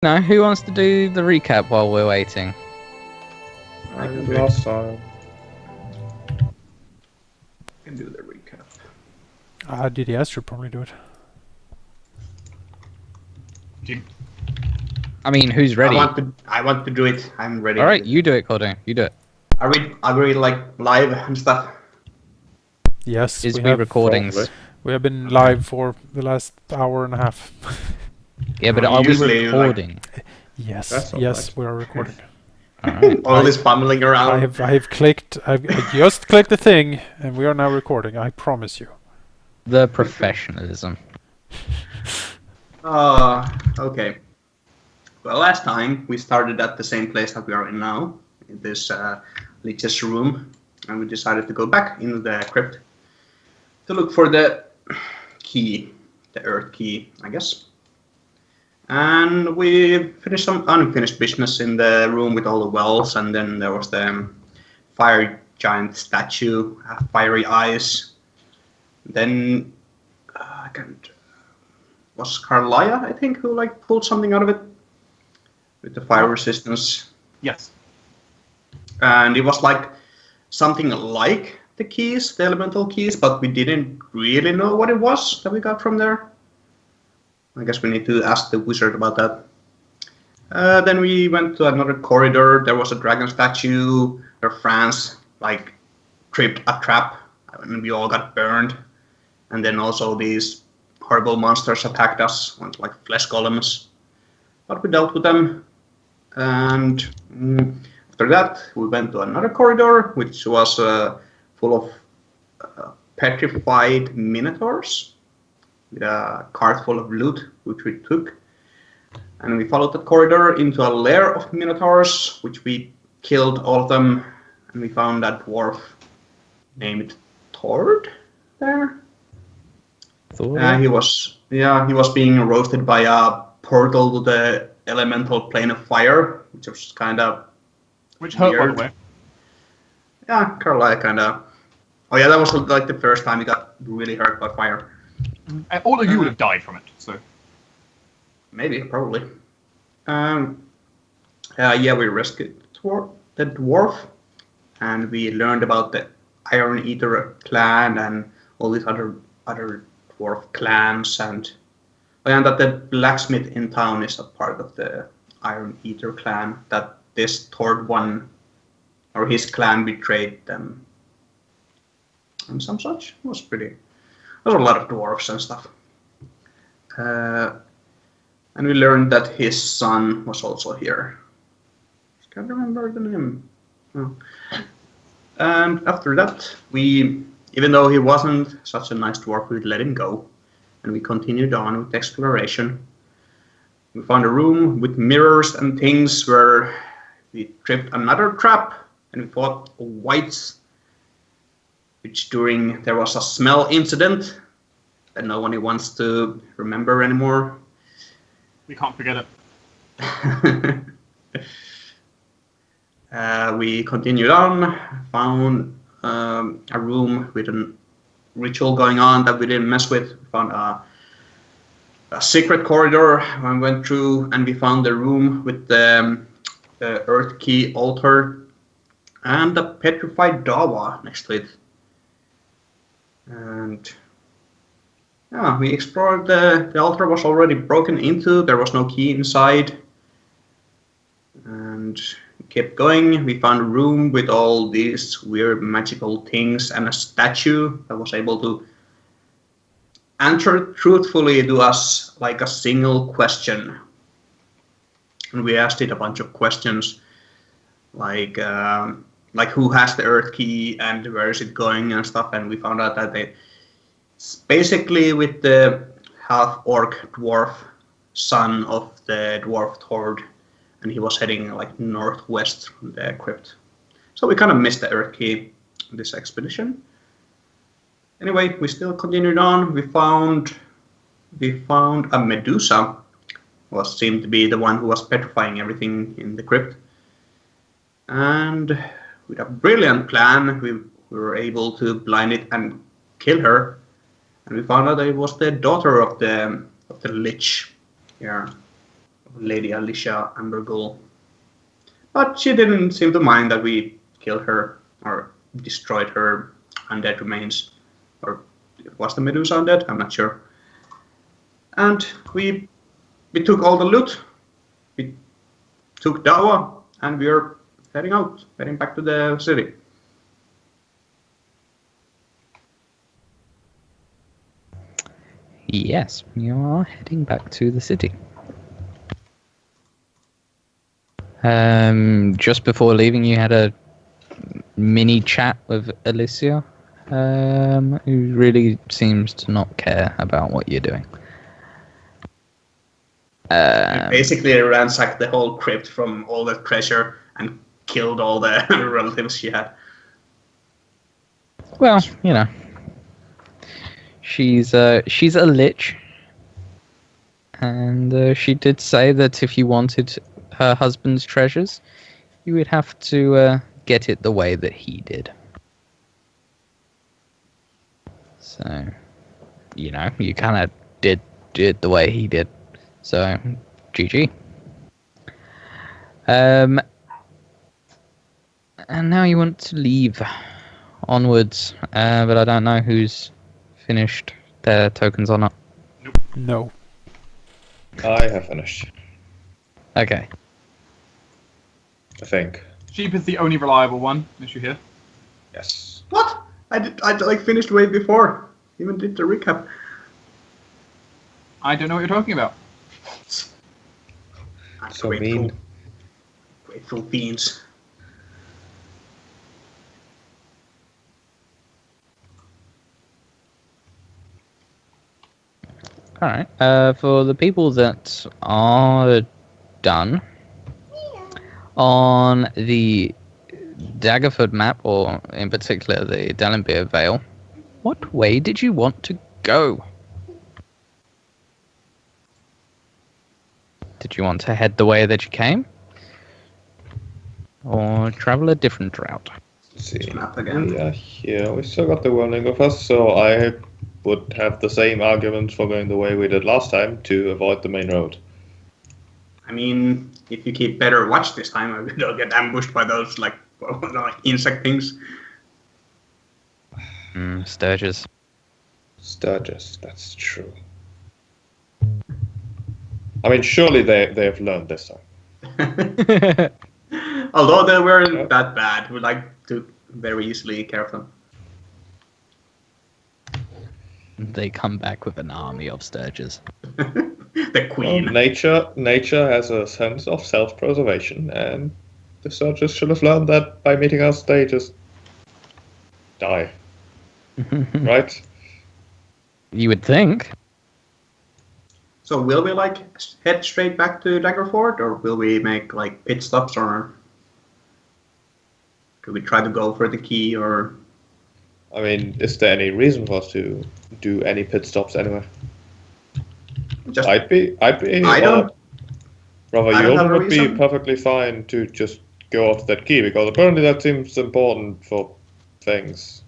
Now, who wants to do the recap while we're waiting? I can do last time. Can do the recap. DDS should probably do it. I mean, who's ready? I want to do it. I'm ready. All right, you do it, Cordun. You do it. Are we like live and stuff? Yes, Is we recordings? Probably. We have been live for the last hour and a half. Yeah, but are we Usually, recording? Yes, That's all yes, right. we are recording. All right. All this fumbling around. I just clicked the thing, and we are now recording. I promise you. The professionalism. Okay. Well, last time we started at the same place that we are in now, in this Lich's room, and we decided to go back into the crypt to look for the key, the earth key, I guess. And we finished some unfinished business in the room with all the wells, and then there was the fire giant statue, fiery eyes. Then was Karliah, I think, who like pulled something out of it with the fire resistance. Yes. And it was like something like the keys, the elemental keys, but we didn't really know what it was that we got from there. I guess we need to ask the wizard about that. Then we went to another corridor. There was a dragon statue where Franz like tripped a trap and we all got burned. And then also these horrible monsters attacked us, like flesh golems. But we dealt with them. And after that, we went to another corridor, which was full of petrified minotaurs, with a cart full of loot, which we took. And we followed that corridor into a lair of minotaurs, which we killed all of them. And we found that dwarf named Tord there. He was being roasted by a portal to the elemental plane of fire, which was kind of Which hurt, weird. by the way. Yeah, Karliah kind of. Oh yeah, that was like the first time he got really hurt by fire. And all of you would have died from it, so. Maybe, probably. Yeah, we rescued the dwarf, and we learned about the Iron Eater clan and all these other dwarf clans, and that the blacksmith in town is a part of the Iron Eater clan. That this Tord one, or his clan, betrayed them, and some such. It was pretty. There was a lot of dwarves and stuff. And we learned that his son was also here. Just can't remember the name. Oh. And after that, even though he wasn't such a nice dwarf, we let him go. And we continued on with exploration. We found a room with mirrors and things where we tripped another trap, and we fought whites, which there was a smell incident that no one wants to remember anymore. We can't forget it. We continued on, found a room with a ritual going on that we didn't mess with. We found a secret corridor we went through, and we found the room with the earth key altar and a petrified dawa next to it. And yeah, we explored the altar was already broken into. There was no key inside. And we kept going. We found a room with all these weird magical things and a statue that was able to answer truthfully to us like a single question. And we asked it a bunch of questions like who has the earth key and where is it going and stuff, and we found out that it's basically with the half-orc dwarf son of the dwarf Tord, and he was heading like northwest from the crypt. So we kind of missed the earth key on this expedition. Anyway, we still continued on. We found a Medusa, was seemed to be the one who was petrifying everything in the crypt. And with a brilliant plan, we were able to blind it and kill her. And we found out that it was the daughter of the Lich here. Lady Alicia Ambergull. But she didn't seem to mind that we killed her or destroyed her undead remains. Or was the Medusa undead? I'm not sure. And we took all the loot. We took Dawa, and we are heading back to the city. Yes, you are heading back to the city. Just before leaving, you had a mini chat with Alicia, who really seems to not care about what you're doing. We basically ransacked the whole crypt from all the treasure and killed all the relatives she had. Well, you know, she's a lich, and she did say that if you wanted her husband's treasures, you would have to get it the way that he did. So, you know, you kind of did it the way he did. So, GG. And now you want to leave onwards, but I don't know who's finished their tokens or not. No. I have finished, Okay. I think. Sheep is the only reliable one, as you hear. Yes. What? I like finished way before. Even did the recap. I don't know what you're talking about. I'm So grateful. mean. Grateful beans. Alright. For the people that are done, on the Daggerford map, or in particular the Dallenbeer Vale, what way did you want to go? Did you want to head the way that you came? Or travel a different route? Let's see. Map again. We are here. We still got the warning of us, so I would have the same arguments for going the way we did last time to avoid the main road. I mean, if you keep better watch this time, we don't get ambushed by those like insect things. Sturges. Sturgis, that's true. I mean, surely they have learned this time. Although they weren't that bad, we like to very easily care of them. They come back with an army of Sturges. The Well, queen. nature has a sense of self-preservation, and the Sturgis should have learned that by meeting us, they just die. Right? You would think. So will we like head straight back to Daggerford, or will we make like pit stops, or could we try to go for the key, or I mean, is there any reason for us to do any pit stops anyway? just I'd be. I don't- Rather, I don't have Jolgan a would be reason. perfectly fine to just go after that key, because apparently that seems important for things.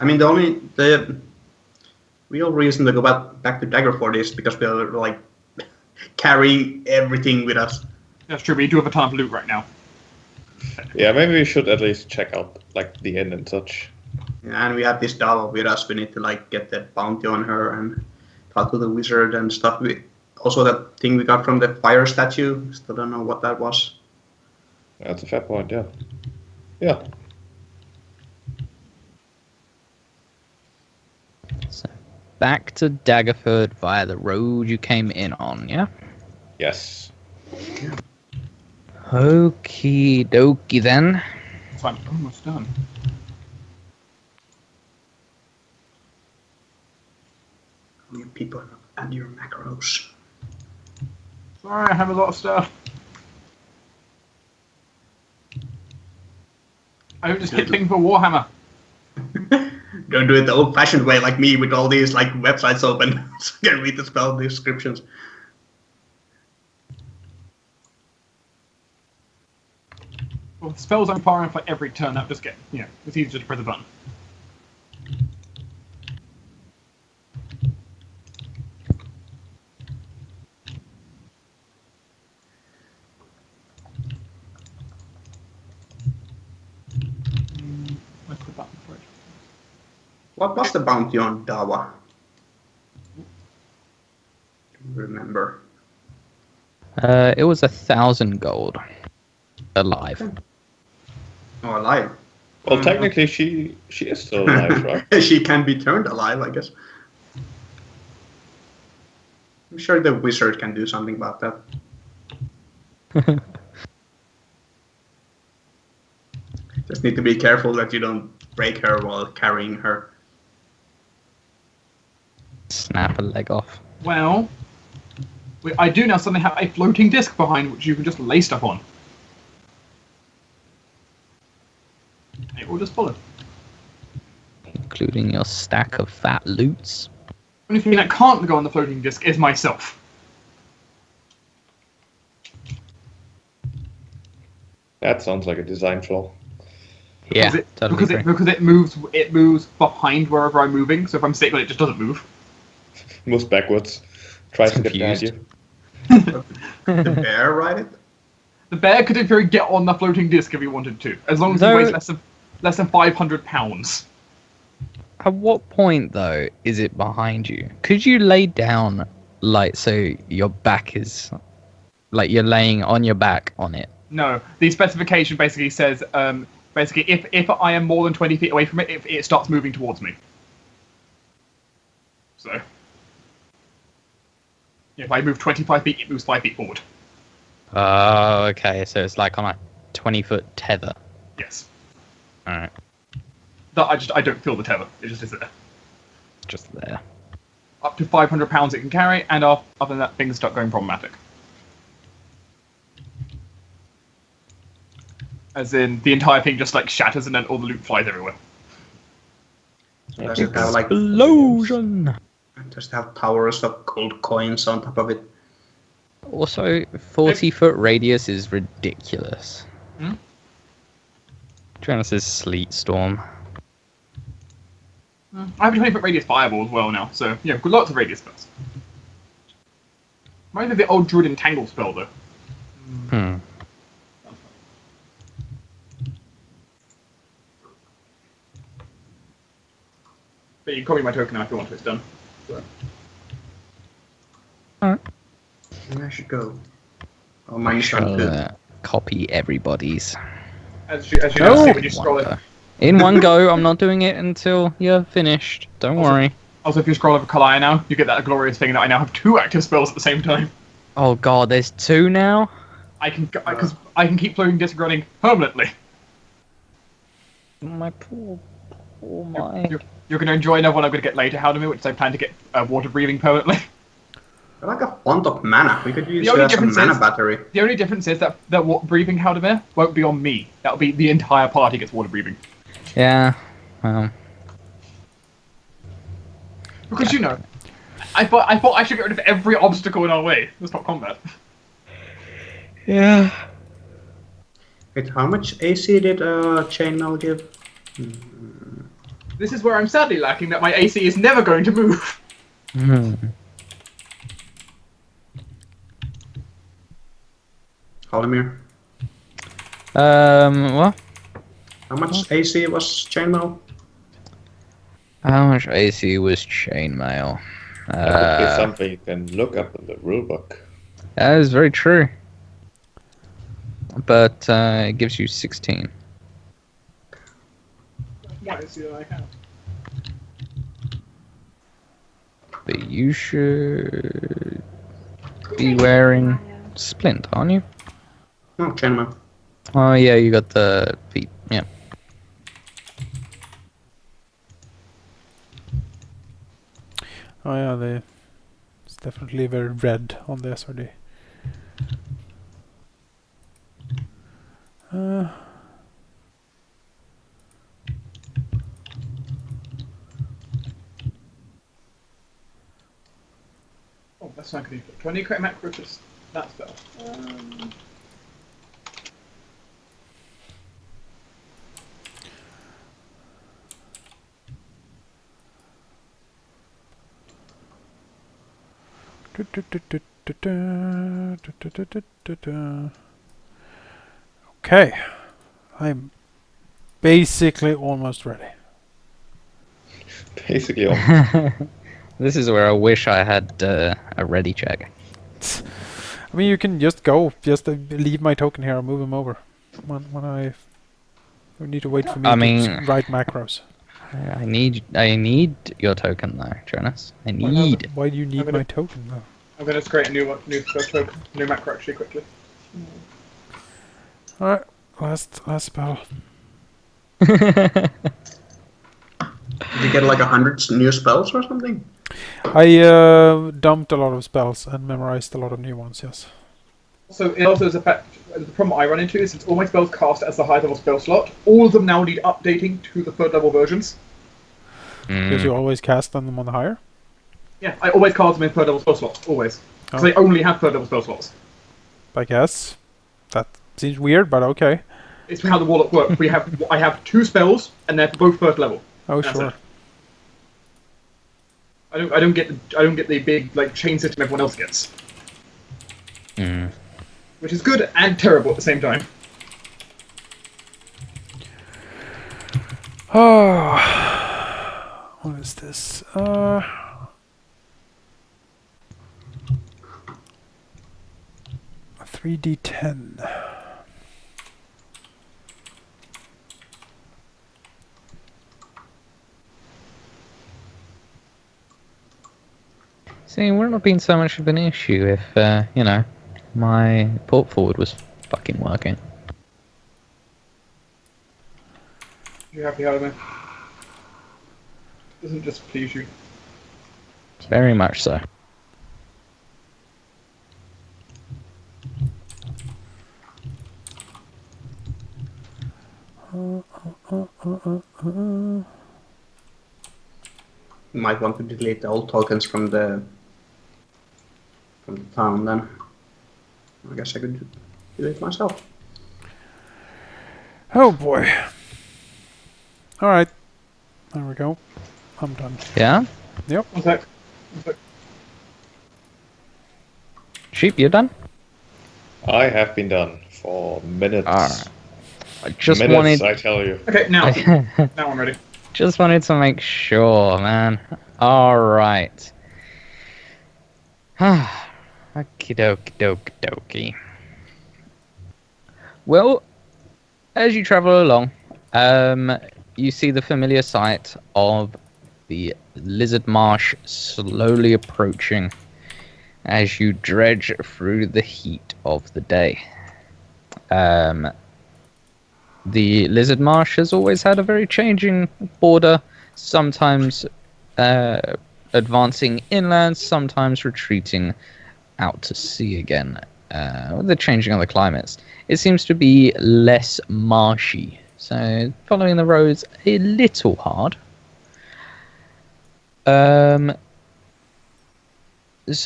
I mean, the real reason to go back to Daggerford is because we're like carrying everything with us. That's true, we do have a ton of loot right now. Yeah, maybe we should at least check out like the inn and such. And we have this Dava with us. We need to like get that bounty on her and talk to the wizard and stuff. Also, that thing we got from the fire statue. Still don't know what that was. That's a fair point. Yeah. Yeah. So, back to Daggerford via the road you came in on, yeah? Yes. Okie dokie then. So I'm almost done. You people and your macros. Sorry, I have a lot of stuff. I don't just hit things for Warhammer. Don't do it the old-fashioned way like me with all these like websites open so I can read the spell descriptions. Well, the spells I'm firing for every turn, that just get, you know, it's easier to press a button. What was the bounty on Dawa? Remember. It was 1,000 gold. Alive. Oh, alive. Well, technically, she is still alive, right? She can be turned alive, I guess. I'm sure the wizard can do something about that. Just need to be careful that you don't break her while carrying her. Snap a leg off. Well, I do now suddenly have a floating disc behind which you can just lay stuff on. It will just follow. Including your stack of fat loots. The only thing that can't go on the floating disc is myself. That sounds like a design flaw. Yeah, totally because it moves behind wherever I'm moving. So if I'm sitting on it, just doesn't move. Moves backwards. Tries to get behind Confused. you. The bear ride it? The bear could in theory get on the floating disc if he wanted to, as long as he weighs less than 500 pounds. At what point, though, is it behind you? Could you lay down, like, so your back is... Like, you're laying on your back on it? No, the specification basically says, if I am more than 20 feet away from it, it starts moving towards me. So... If I move 25 feet, it moves 5 feet forward. Oh, okay, so it's like on a 20-foot tether. Yes. Alright, That I don't feel the tether. It just is there. just there. Up to 500 pounds it can carry, and other than that, things start going problematic. As in, the entire thing just like shatters and then all the loot flies everywhere. Does it have like Explosion! just have towers of gold coins on top of it? Also, 40-foot radius is ridiculous. Hmm? Jonas' sleet storm. I have a 20-foot radius fireball as well now, so yeah, got lots of radius spells. Might be the old Druid Entangle spell though. Hmm. But you can copy my token now if you want to, it's done. So. Alright. Where I should go? Oh, mine's done too. Copy everybody's. As you now see when you scroll One it. go. In one go, I'm not doing it until you're finished. Don't worry. Also, if you scroll over Karliah now, you get that glorious thing that I now have 2 active spells at the same time. Oh god, there's 2 now? I can keep floating disc running permanently. My poor my... You're going to enjoy another one I'm going to get later, Halldamir, which is I plan to get water breathing permanently. I like a font of mana. We could use The only some difference mana is- battery. The only difference is that water breathing Halldamir won't be on me. That'll be the entire party gets water breathing. Yeah, well... Because you know, I thought I should get rid of every obstacle in our way. Let's not combat. Yeah. Wait, how much AC did Chainmail give? This is where I'm sadly lacking that my AC is never going to move. Hmm. Halldamir, What? how much AC was Chainmail? How much AC was chainmail? That would be something you can look up in the rulebook. That is very true. But it gives you 16. What AC do I have? But you should be wearing splint, aren't you? No, Chainmail. Oh yeah, you got the feet. Yeah. Oh yeah, it's definitely very red on the SRD. Oh, that's not going to do. Do I need to create a macro for that spell? Okay, I'm basically almost ready. basically all. This is where I wish I had a ready check. I mean, you can just go. Just leave my token here and move him over. When I... You need to wait for me to write macros. I need your token though, Jonas. Why do you need my token though? I'm going to create a new token, new macro actually quickly. Alright, last spell. Did you get like 100 new spells or something? I dumped a lot of spells and memorized a lot of new ones, yes. So it also is a fact. The problem I run into is since all my spells cast as the high level spell slot, all of them now need updating to the third level versions. Because you always cast them on the higher? Yeah, I always cast them in third level spell slots, always. Because they only have third level spell slots. I guess. That seems weird, but okay. It's how the Warlock works. I have 2 spells, and they're both first level. Oh, That's sure. it. I don't get the big like chain system everyone else gets. Which is good and terrible at the same time. Oh, what is this? 3d10. See, would not been so much of an issue if, you know, my port forward was fucking working. You happy, Halldamir? Doesn't just please you. Very much so. You might want to delete the old tokens from the town then. I guess I could do it myself. Oh boy. Alright. There we go. I'm done. Yeah? Yep. One sec. Sheep, you done? I have been done for minutes. Alright. I just minutes, wanted... I tell you. Okay, now I'm ready. Just wanted to make sure, man. Alright. Okie dokie. Well, as you travel along, you see the familiar sight of the Lizard Marsh slowly approaching as you dredge through the heat of the day. The Lizard Marsh has always had a very changing border, sometimes advancing inland, sometimes retreating out to sea again. With the changing of the climates, it seems to be less marshy, so following the roads a little hard. So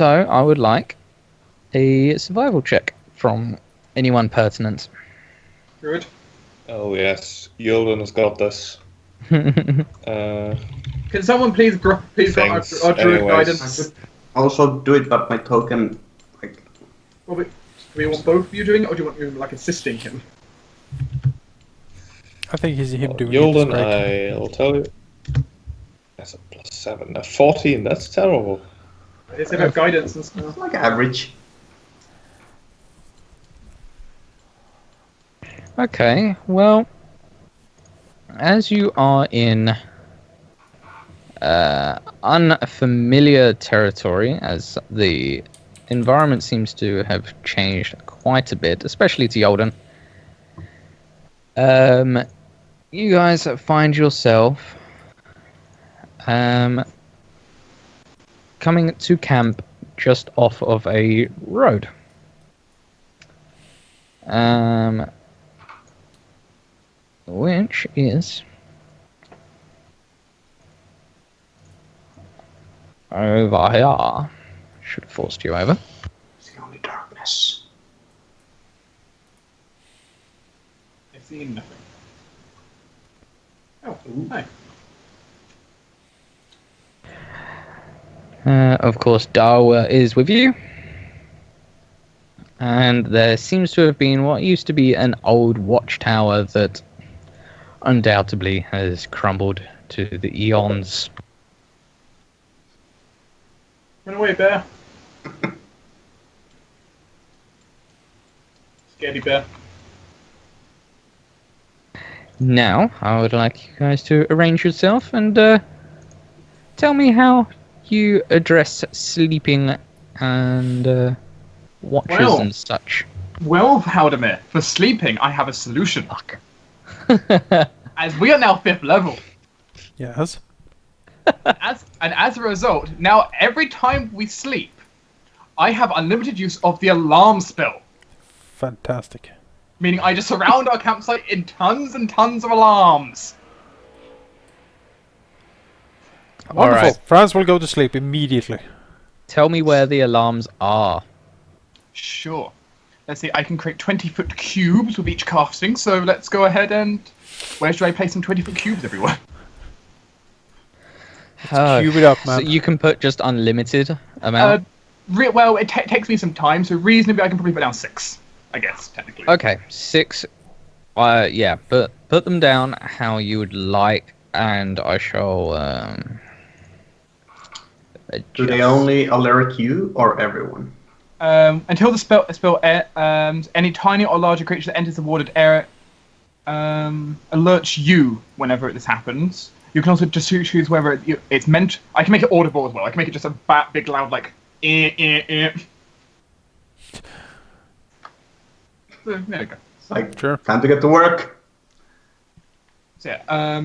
I would like a survival check from anyone pertinent. Druid. Oh yes, Jolgan has got this. Can someone please grant Thanks. our Druid Anyways. guidance? Also do it, but my token, like, Well, do we want both of you doing it, or do you want you like assisting him? I think he's him doing Jolgan, it. I'll tell you. That's a +7. A 14, that's terrible. It's about guidance and stuff. it's like average. Okay, well, as you are in unfamiliar territory, as the environment seems to have changed quite a bit, especially to Jolgan, you guys find yourself coming to camp just off of a road. Which is over here. Should have forced you over. It's the only darkness. I've seen nothing. Oh, hi. Of course, Darwa is with you. And there seems to have been what used to be an old watchtower that undoubtedly has crumbled to the eons. Run away, bear. Scaredy bear. Now, I would like you guys to arrange yourself and tell me how you address sleeping and watches and such. Well, Halldamir, for sleeping, I have a solution. Fuck. As we are now 5th level. Yes. As a result, now every time we sleep, I have unlimited use of the alarm spell. Fantastic. Meaning I just surround our campsite in tons and tons of alarms. Wonderful. Alright. Franz will go to sleep immediately. Tell me where the alarms are. Sure. Let's see, I can create 20-foot cubes with each casting, so let's go ahead and... Where should I place some 20-foot cubes everywhere? Cube it up, man. So you can put just unlimited amount? Well, it takes me some time, so reasonably I can probably put down 6, I guess, technically. Okay, 6. Yeah, but put them down how you would like, and I shall. Do they only alert you or everyone? Until the spell any tiny or larger creature that enters the warded area alerts you whenever this happens. You can also just choose whether it's meant. I can make it audible as well. I can make it just a big loud like. There we go. Like, Sure. time to get to work. So yeah.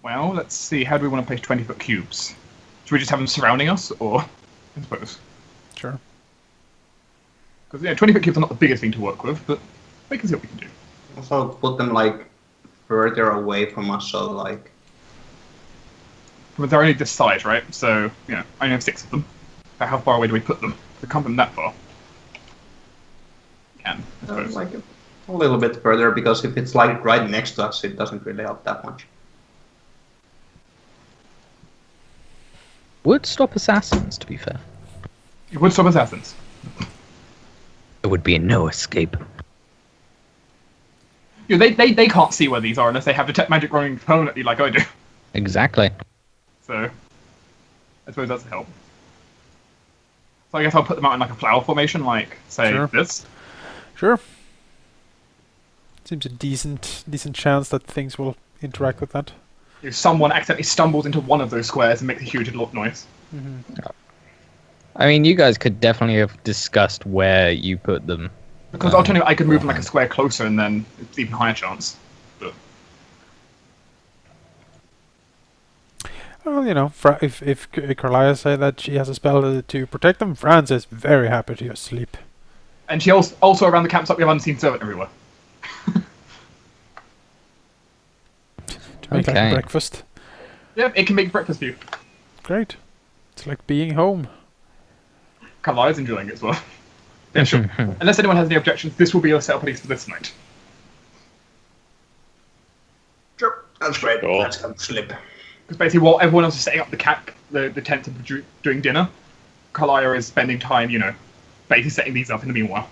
Well, let's see. How do we want to place 20-foot cubes? Should we just have them surrounding us, or I suppose? Sure. Because 20-foot cubes are not the biggest thing to work with, but we can see what we can do. Also, put them like further away from us, so like. But they're only this size, right? So I only have 6 of them. So how far away do we put them? To come from that far? Can I suppose. Like a little bit further, because if it's like right next to us, it doesn't really help that much. Would stop assassins, to be fair. It would stop assassins. There would be no escape. They can't see where these are unless they have detect magic running permanently like I do. Exactly. So, I suppose that's a help. So I guess I'll put them out in like a flower formation, like, say, Sure. this. Sure. Seems a decent chance that things will interact with that. If someone accidentally stumbles into one of those squares and makes a huge noise. I mean, you guys could definitely have discussed where you put them. Because alternatively, I could move them like a square closer and then it's even higher chance. But Well, if Karliah say that she has a spell to protect them, Franz is very happy to just sleep. And she also around the campsite we have unseen servant everywhere. To make like Okay. breakfast. Yeah, it can make breakfast for you. Great. It's like being home. Karliah's enjoying it as well. Yeah, sure. Unless anyone has any objections, this will be your setup at least for this night. Sure, that's great. Sure. Let's go sleep. Because basically, while everyone else is setting up the tent and doing dinner, Karliah is spending time, basically setting these up in the meanwhile.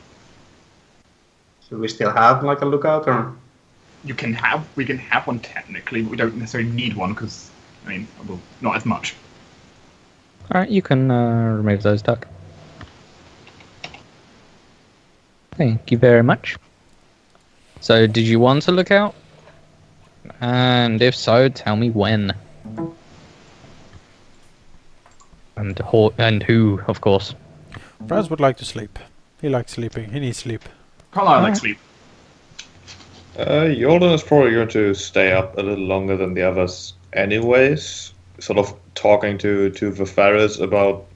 Do we still have like a lookout, or? We can have one technically, but we don't necessarily need one because, well, not as much. Alright, you can remove those, Duck. Thank you very much. So, did you want to look out? And if so, tell me when. And who, of course. Franz would like to sleep. He likes sleeping. He needs sleep. Karliah likes sleep. Jolgan is probably going to stay up a little longer than the others anyways. Sort of talking to Viferys about,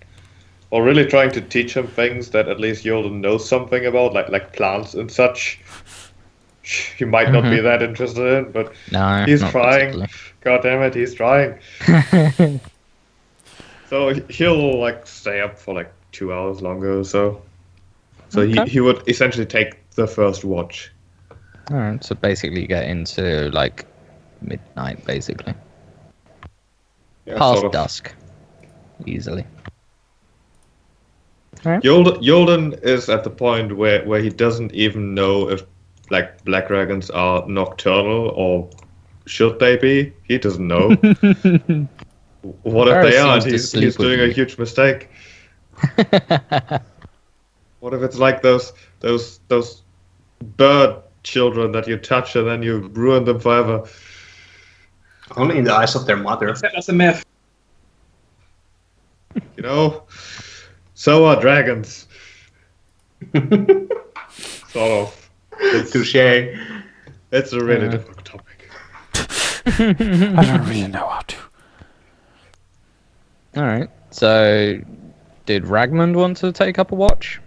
or really trying to teach him things that at least Jolgan knows something about, like plants and such. He might not be that interested in, but No, he's not trying. particularly. God damn it, he's trying. So he'll stay up for 2 hours longer or so. So Okay. he would essentially take the first watch. Alright, so basically you get into midnight, basically. Yeah, Past sort of. dusk. Easily. Jolgan is at the point where he doesn't even know if black dragons are nocturnal or should they be. He doesn't know. What if they aren't? seems to He's sleep with doing a you. huge mistake. What if it's like those bird children that you touch and then you ruin them forever? Only in the eyes of their mother. Except that's a myth. You know? So are dragons. Sort of. Touche. It's a really difficult topic. I don't really know how to. Alright, so did Ragmund want to take up a watch?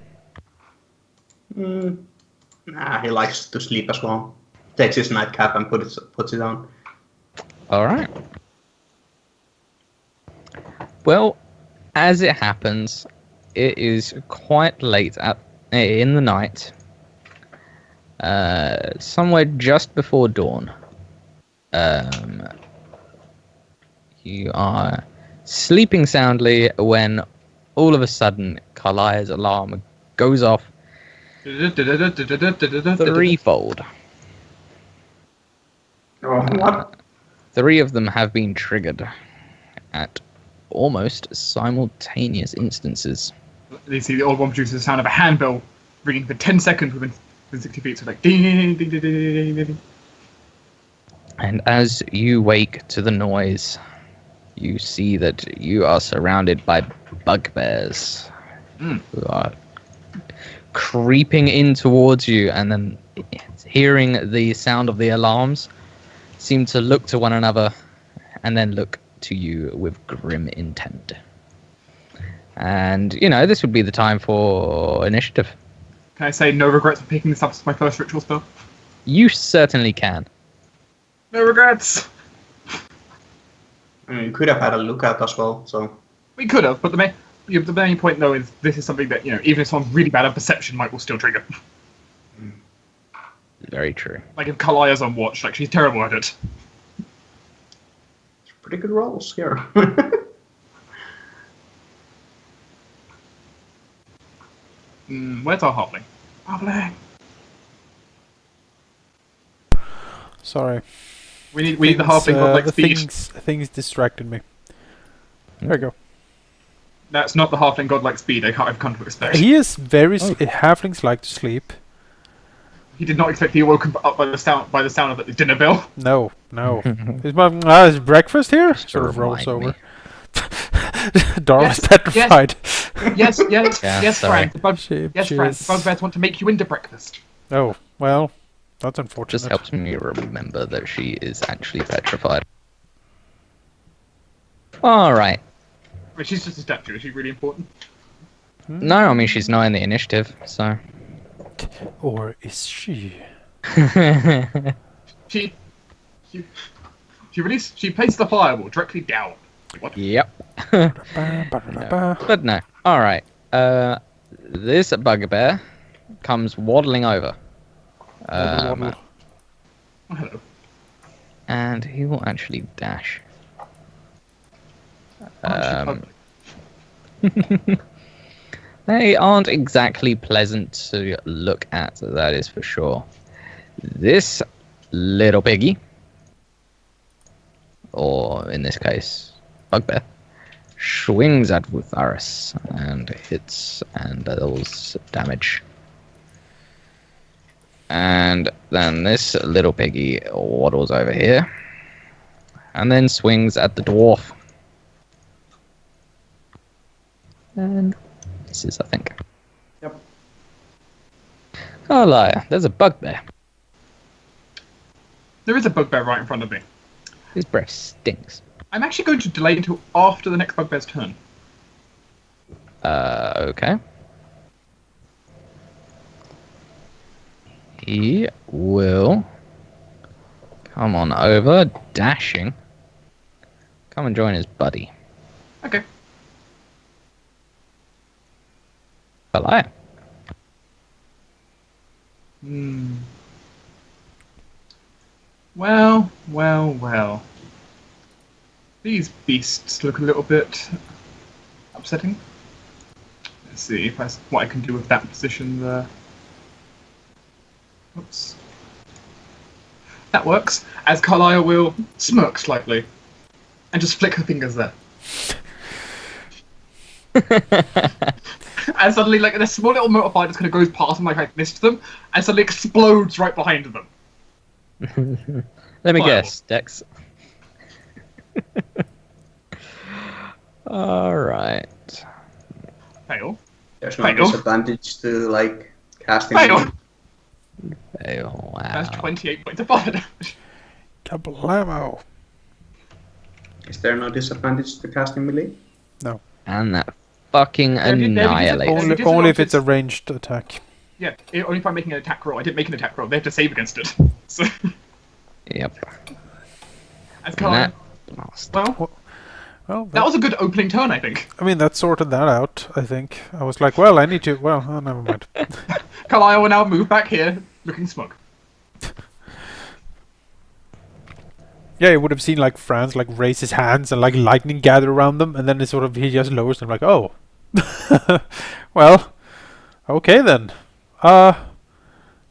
Nah, he likes to sleep as well. Takes his nightcap and puts it on. Alright. Well, as it happens, it is quite late in the night. Somewhere just before dawn. You are sleeping soundly when all of a sudden Karliah's alarm goes off threefold. Oh, what? 3 of them have been triggered at almost simultaneous instances. You see the old one produces the sound of a handbell ringing for 10 seconds within 60 feet, so like ding ding ding ding ding ding ding. And as you wake to the noise, you see that you are surrounded by bugbears who are creeping in towards you, and then hearing the sound of the alarms, seem to look to one another and then look to you with grim intent. And, you know, this would be the time for initiative. Can I say no regrets for picking this up as my first ritual spell? You certainly can. No regrets! I mean, you could have had a lookout as well, so... We could have, but the main point though is this is something that, you know, even if someone's really bad at perception, might will still trigger. Very true. Like if Karliah's on watch, like she's terrible at it. Pretty good rolls here. Where's our halfling? Halfling! Sorry. We need the halfling godlike the speed. things distracted me. There we go. That's not the halfling godlike speed I've come to expect. He is very... halflings like to sleep. He did not expect to be woken up by the sound of the dinner bell. No. Is breakfast here? Sort of rolls Remind me. over. Darla's petrified. Yes, sorry. Franz. Franz. The bugbears want to make you into breakfast. Oh, well, that's unfortunate. Just helps me remember that she is actually petrified. Alright. I mean, she's just a statue. Is she really important? No, I mean, she's not in the initiative, so... Or is she? She placed the fireball directly down. What? Yep. But no. Alright. This bugbear comes waddling over. Oh, hello. And he will actually dash. They aren't exactly pleasant to look at, that is for sure. This little piggy, or in this case, bugbear, swings at Wutharis and hits and deals damage. And then this little piggy waddles over here and then swings at the dwarf. And misses, I think. Yep. Karliah, there's a bugbear. There is a bugbear right in front of me. His breath stinks. I'm actually going to delay until after the next bugbear's turn. Okay. He will come on over, dashing. Come and join his buddy. Okay. Karliah. Well. These beasts look a little bit upsetting. Let's see what I can do with that position there. Oops. That works, as Karliah will smirk slightly and just flick her fingers there. And suddenly, like, this small little motorbike just kind of goes past them, like I missed them, and suddenly explodes right behind them. Let me Fireball. guess, Dex. Alright. Fail. There's no Fail. disadvantage to like casting. Fail. Oh, wow. That's 28 points of fire damage. Kablamo! Is there no disadvantage to casting melee? No. And that fucking There did- annihilates. Only- Only if it's a disadvantage- ranged attack. Yeah, only if I'm making an attack roll. I didn't make an attack roll. They have to save against it. So, Yep. as And Karliah, that lost. well, Well, that was a good opening turn, I think. I mean, that sorted that out, I think. I was like, well, I need to... Well, oh, never mind. Karliah will now move back here, looking smug. Yeah, you would have seen, like, Franz, like, raise his hands and, like, lightning gather around them, and then it sort of, he just lowers them, like, oh. Well, okay then.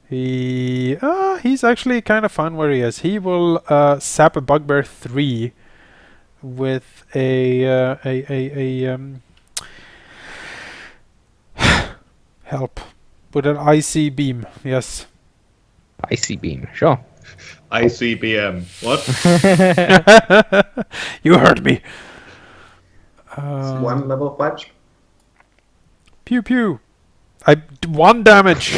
He's actually kind of fun where he is. He will, sap a Bugbear 3 with help. With an icy beam, yes. Icy beam, sure. ICBM. What? You heard me. One level 5. Pew pew. 1 damage.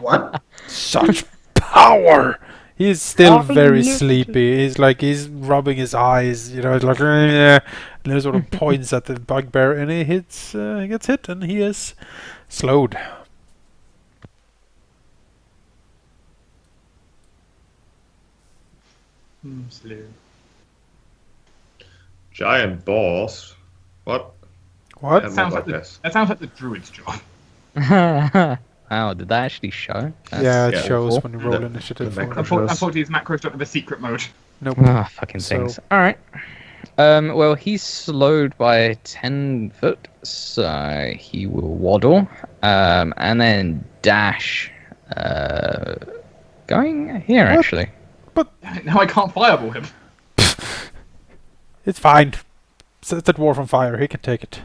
One. Such power. He's still Oh, very look. sleepy. He's rubbing his eyes, you know, he's like, and he sort of points at the bugbear, and he gets hit, and he is slowed. Slow. Giant boss. What? What? Yeah, Sounds like this. that sounds like the druid's job. Wow, did that actually show? Yeah, it yeah, shows cool. when you roll The- initiative. the for macro it. shows. Unfortunately, his macros don't have a secret mode. Nope. Ah, fucking So- things. Alright. Well, he's slowed by 10 foot, so he will waddle, and then dash, going here, What? actually. Now I can't fireball him. It's fine. It's a dwarf on fire. He can take it.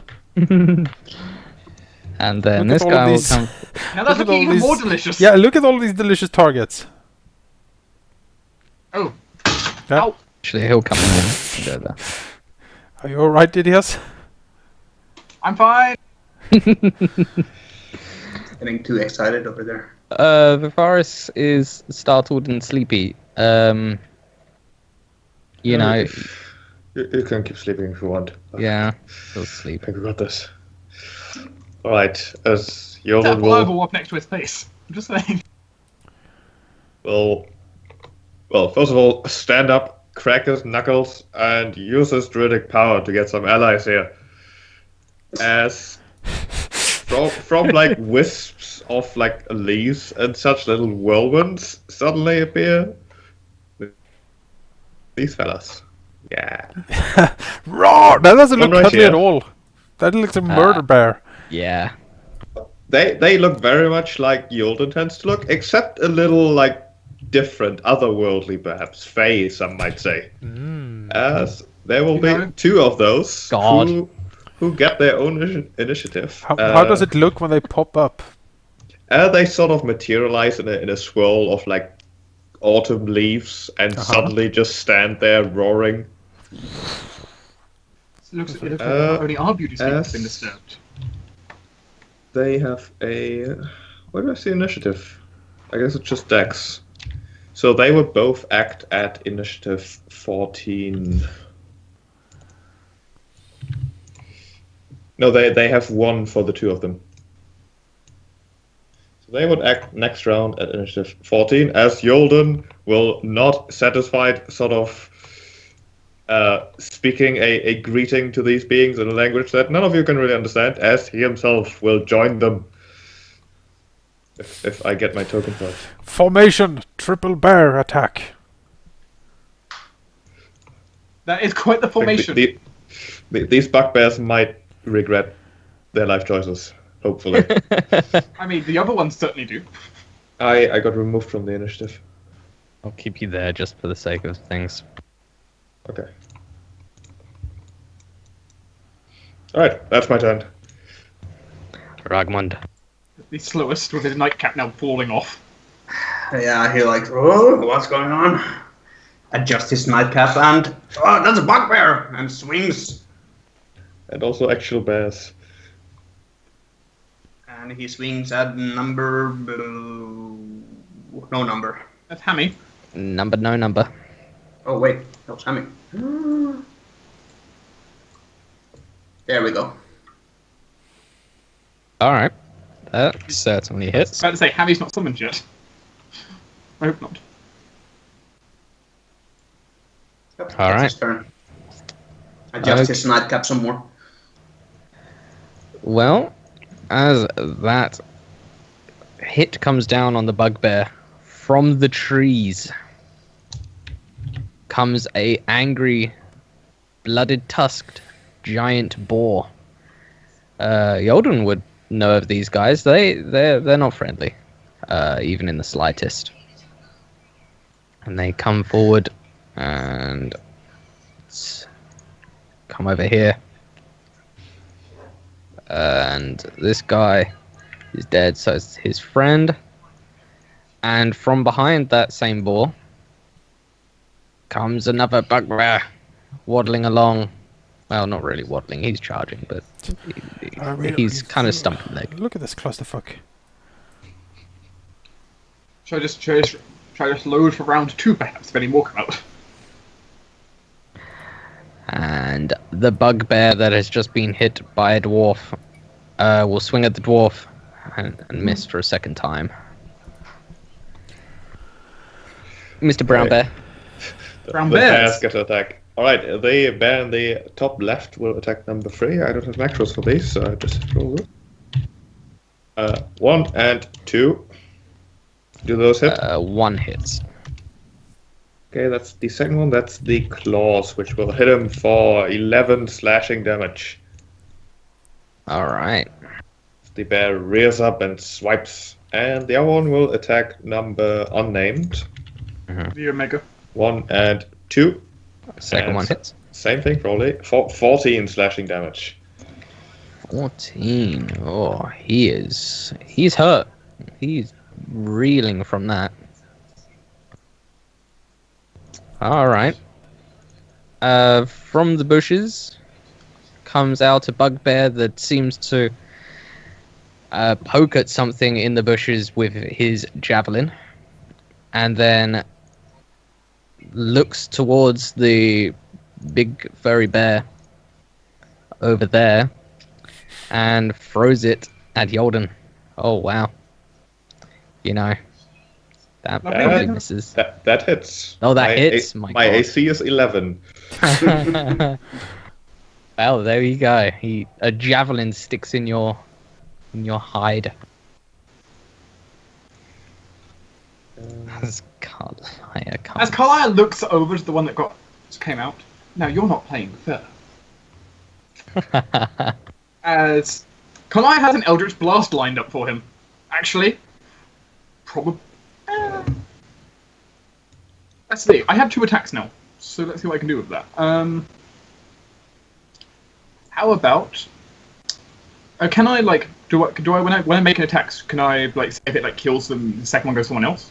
And then Look this at all guy of will these- come... Now that's Look at looking all even these- more delicious. Yeah, look at all these delicious targets. Oh. Yeah. Ow. Actually, he'll come in and go there. Are you alright, Didias? I'm fine. Getting too excited over there. Vivaris is startled and sleepy. You know, You can keep sleeping if you want. yeah, he'll sleep. I think we got this. Alright, as Is that Jolgan will... fireball up next to his face? I'm just saying. Well, first of all, stand up, crack his knuckles, and use his druidic power to get some allies here. As from like wisps of like leaves and such little whirlwinds suddenly appear these fellas. Yeah. Roar! That doesn't look One right cuddly here. at all. That looks a murder bear. Yeah. They look very much like Jolgan tends to look, except a little like different, otherworldly perhaps, fey some might say. As there will be know? 2 of those God. who get their own initiative. How does it look when they pop up? They sort of materialize in a swirl of like autumn leaves and suddenly just stand there roaring. It looks like only our beauty sleep has been as- disturbed. They have a... Where do I see initiative? I guess it's just Dex. So they would both act at initiative 14. No, they have 1 for the 2 of them. So they would act next round at initiative 14, as Jolgan will not satisfied sort of speaking a greeting to these beings in a language that none of you can really understand, as he himself will join them. If I get my token for it. Formation! Triple bear attack. That is quite the formation. These bugbears might regret their life choices, hopefully. I mean, the other ones certainly do. I got removed from the initiative. I'll keep you there just for the sake of things. Okay. Alright, that's my turn. Ragmund. The slowest with his nightcap now falling off. Yeah, he like, oh, what's going on? Adjusts his nightcap and, oh, that's a bugbear! And swings. And also actual bears. And he swings at number... no number. That's Hammy. Number, no number. Oh, wait, that was Hammy. There we go. Alright. That certainly hits. I was about to say, Hammy's not summoned yet. I hope not. Yep, All that's right. his turn. Adjust his nightcap some more. Well, as that hit comes down on the bugbear, from the trees comes a angry, blooded tusked giant boar. Jolgan would know of these guys. They're not friendly, even in the slightest. And they come forward and come over here. And this guy is dead, so it's his friend. And from behind that same boar comes another bugbear waddling along. Well, not really waddling, he's charging, but he's kind of stumping leg. Look at this clusterfuck. Should I just load for round 2 perhaps, if any more come out? And the bugbear that has just been hit by a dwarf will swing at the dwarf and miss for a second time. Mr. Brown Bear. Brown the bears. bears get to attack. Alright, the bear in the top left will attack number 3. I don't have macros for these, so I just roll it. 1 and 2. Do those hit? 1 hits. Okay, that's the second one. That's the claws, which will hit him for 11 slashing damage. Alright. The bear rears up and swipes. And the other one will attack number unnamed. The Omega. 1 and 2. Second And one hits. Same thing, probably. 14 slashing damage. 14. Oh, he's hurt. He's reeling from that. Alright. From the bushes comes out a bugbear that seems to poke at something in the bushes with his javelin. And then looks towards the big furry bear over there and throws it at Jolgan. Oh, wow. You know, that probably misses. That hits. Oh, that hits? My My God. AC is 11. Well, there you go. A javelin sticks in your hide. That's Karliah. As Karliah looks over to the one that came out, now you're not playing fair. As Karliah has an Eldritch Blast lined up for him. Actually, probably. Let's see. I have 2 attacks now, so let's see what I can do with that. How about? Can I like do I when I make an attack? Can I like say if it like kills them, the second one goes to someone else,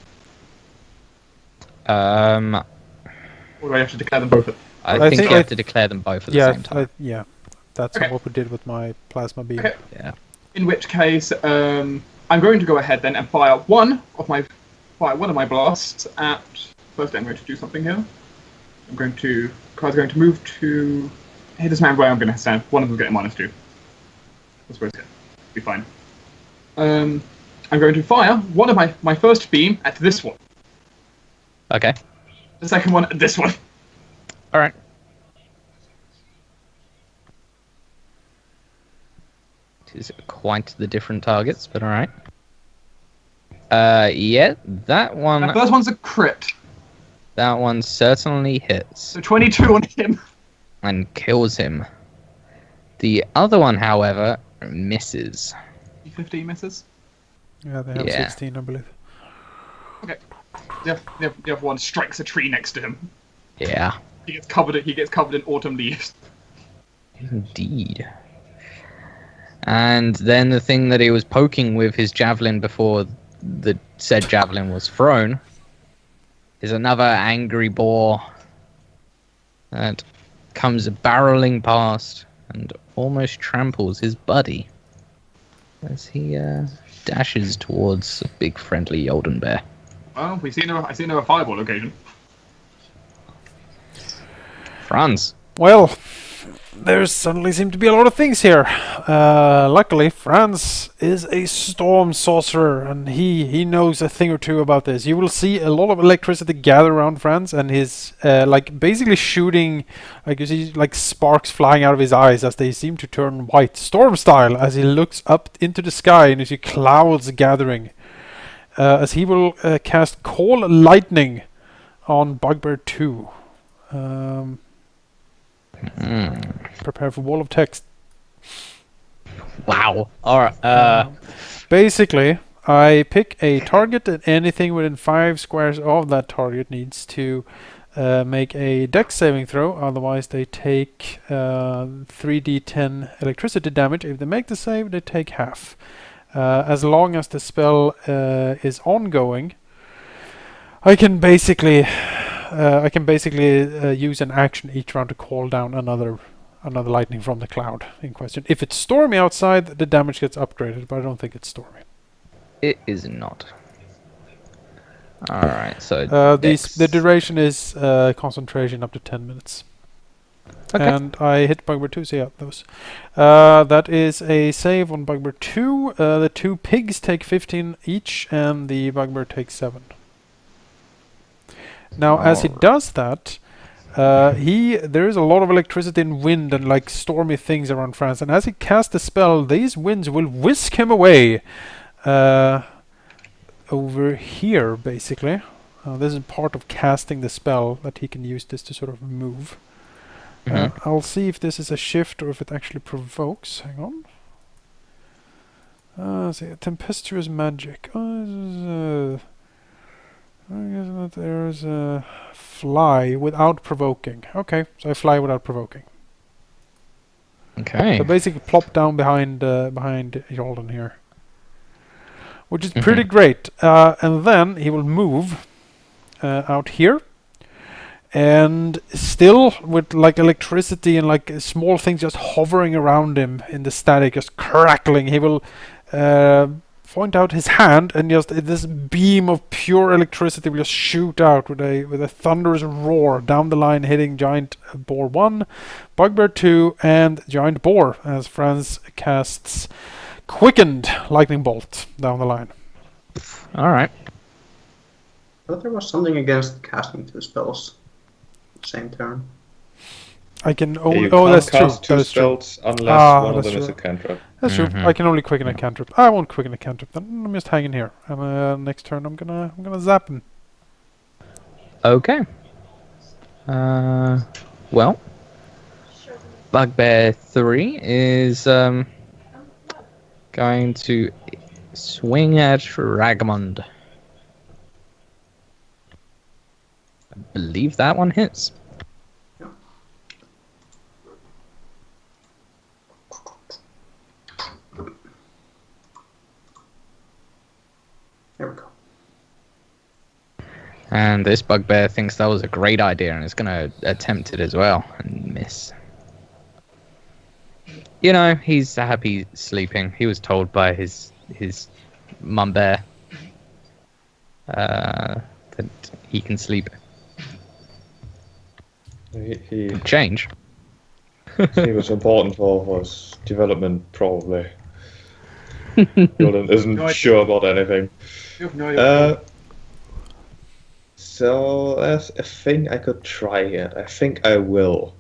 or do I have to declare them both? I think you have to declare them both at the same time. Yeah, that's Okay. what we did with my plasma beam. Okay. Yeah. In which case, I'm going to go ahead then and fire one of my blasts at. First, I'm going to do something here. Kar's going to move to. Hey, this man where I'm going to stand. One of them getting -2. That's where it's going. Be fine. I'm going to fire one of my first beam at this one. Okay. The second one at this one. All right. It is quite the different targets, but all right. Yeah, that one. The first one's a crit. That one certainly hits So 22 on him. and kills him. The other one, however, misses. 15 misses. Yeah, they have Yeah. 16, I believe. Okay. The other one strikes a tree next to him. Yeah, He gets covered in autumn leaves. indeed. And then the thing that he was poking with his javelin before the said javelin was thrown is another angry boar that comes barreling past and almost tramples his buddy as he dashes towards a big friendly Jolgan bear. Well, I see another fireball occasion. Franz. Well, there suddenly seem to be a lot of things here. Luckily, Franz is a storm sorcerer, and he knows a thing or two about this. You will see a lot of electricity gather around Franz, and his like basically shooting, like you see like sparks flying out of his eyes as they seem to turn white, storm style, as he looks up into the sky, and you see clouds gathering. As he will cast Call Lightning on Bugbear 2. Prepare for wall of text. Wow. Alright. Basically, I pick a target, and anything within 5 squares of that target needs to make a dex saving throw. Otherwise, they take 3d10 electricity damage. If they make the save, they take half. As long as the spell is ongoing, I can basically use an action each round to call down another lightning from the cloud in question. If it's stormy outside, the damage gets upgraded, but I don't think it's stormy. It is not. Alright, so the duration is concentration up to 10 minutes. Okay. And I hit Bugbear 2, so yeah, those. That is a save on Bugbear 2. The 2 pigs take 15 each, and the Bugbear takes 7. Now, as he does that, there is a lot of electricity and wind and like stormy things around France, and as he casts the spell, these winds will whisk him away over here, basically. This is part of casting the spell, that he can use this to sort of move. I'll see if this is a shift or if it actually provokes. Hang on. See, tempestuous magic. I guess that there's a fly without provoking. Okay, so I fly without provoking. Okay. So basically plop down behind Jolgan here. Which is pretty great. And then he will move out here. And still with like electricity and like small things just hovering around him in the static, just crackling, he will point out his hand, and just this beam of pure electricity will just shoot out with a thunderous roar down the line, hitting Giant Boar 1, Bugbear 2, and Giant Boar, as Franz casts Quickened Lightning Bolt down the line. Alright. I thought there was something against casting 2 spells same turn. I can Yeah, only... you oh, can't that's true. cast 2 That is true. spells unless one of that's them is true. a cantrip. That's true. I can only quicken a cantrip. I won't quicken a cantrip then. I'm just hanging here. And next turn I'm gonna zap him. Okay. Well, Bugbear 3 is going to swing at Ragmund. I believe that one hits. There we go. And this bugbear thinks that was a great idea and is going to attempt it as well and miss. You know, he's happy sleeping. He was told by his mum bear that he can sleep. He Change. he was important for his development, probably. Jordan isn't No idea. sure about anything. You have no idea. So there's a thing I could try here. I think I will.